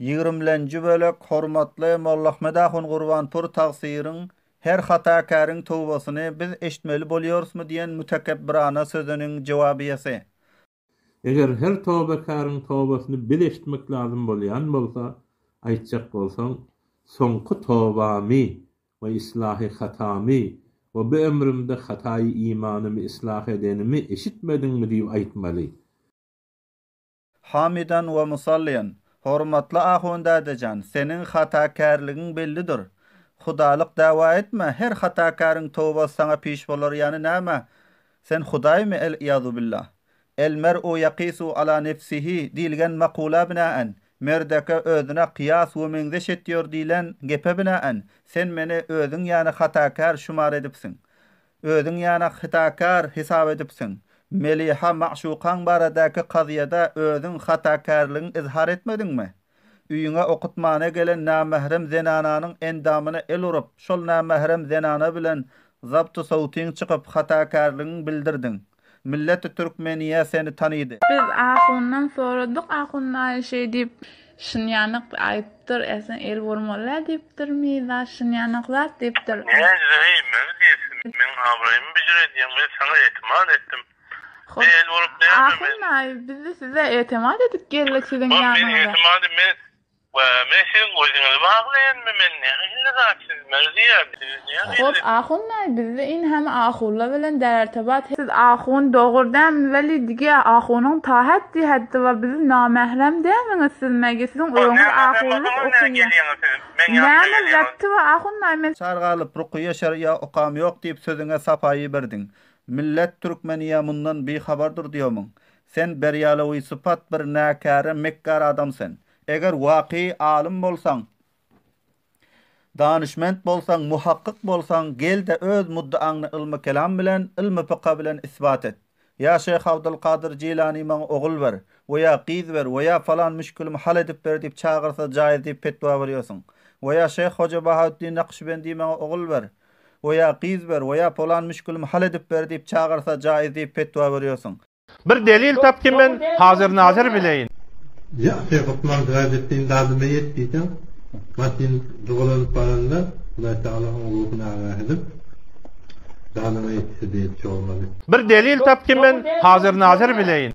20-nji bölek hormatly Molla Ahmed Ahun Gurbanpur tagsyryň her hatakäriň towbasyny biz eşitmeli bolýarsmy diýen mütekebbirana sözüniň jogabyasy. Eger her towbakäriň towbasyny bil eşitmek lazım bolýan bolsa, aýtjak bolsaň, soňky towbamy we islahy hatamy we bu ömrümde hataý imanymy islah edenimi eşitmediňmi diýip aýtmaly. Hamidan we musalliyan, hormatly ahundadyjan, senin hatakarlygyň bellidir. Hudalyk dawa etme, her hatakäriň towbasy sana piş bolar, ýani näme? Sen Hudaýmy el-iyazu billah. El-mer'u yaqisu ala nefsihi diýilgen makula binaen, merdeke özüne qiyas we meňzeş etýär diýilen gepe binaen, sen meni özüň ýani hatakar şumar edipsiň. Özüň ýani hatakar hesap edipsiň. Meliha maşuqan baradaky qazyada özüň hatakarlygyny izhar etmediňmi? Üýüňe okutmana gelen namahrem zenananyň endamyny el urup, şol namahrem zenana bilen zaptu sautyň çykyp hatakarlygyny bildirdin. Millet-i Türkmeniýe seni tanydy. Biz ahundan soradyk, ahundan şey diýip şynýanyk aýpdyr, esen el bolmaly diýipdirmi, da şynýanyklar diýipdir. Men abraymy bijiredýän, men sana etimad etdim. El bolup näme? Biz size etimad edip geldik sizin ýanyňyza. Men etimad men sen gözüňizi baglaýanmy, men näme gaçsyz merziýär. Hop, ahunlar bizde in hem ahunlar bilen dertebat. Siz ahun doğurdan weli dige ahunyň tahat diýetdi we biz namahrem dämiňiz siz mege sizin oýuňyz ahunlyk okuyýar. Näme zatdy we ahunlar men Sargalyp ruqya şerýa okam ýok diýip sözüňe sapaýy berdiň. Millet Türkmeniýe mundan bir habardyr diýomyň. Sen berýalawy sypat bir näkärä mekkar adamsın. Eger waqi alim bolsaň, danışment bolsaň, muhakkyk bolsaň, gel de öz muddaňy ilmi kelam bilen, ilmi fiqh bilen isbat et. Ya Şeyh Abdülkadir Jilani maň ogul ber, we ya qiz ber, we ya falan müşkülimi hal edip ber diýip çağırsa jaýyz diýip petwa berýärsiň. We ya Şeyh Hoca Bahaüddin Nakşibendi maň ogul ber, we ya qiz ber, we ya falan müşkülimi hal edip ber diýip çağırsa jaýyz diýip petwa berýärsiň. Bir delil tapky men hazır nazır bileýin. Ya, Osman Gazettin dadymy yetdiýdi. Matin dogalanıp baranda, Allah Taalaň ruhyna rahmet. Dadymy yetdi diýip çogmaly. Bir delil tapky men hazır nazır bileýin.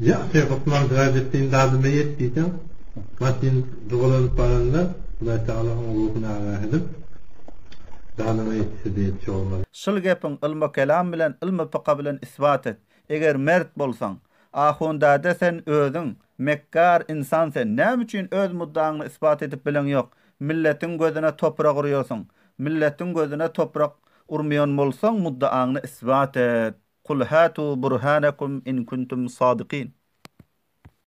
Ya, Osman Gazettin dadymy yetdiýdi. Matin dogalanıp baranda, Allah Taalaň ruhyna rahmet. Dadymy yetdi diýip çogmaly. Şol gepiň ilmi kelam bilen, ilmi fiqh bilen isbat et. Eger mert bolsaň, ahundada sen özüň mekkar insan sen, näme üçin öz muddaňy isbat edip bilen ýok? Milletin gözüne toprak urýarsyň. Milletin gözüne toprak urmayan bolsaň muddaňy isbat et. Kul hatu burhanakum in kuntum sadiqin.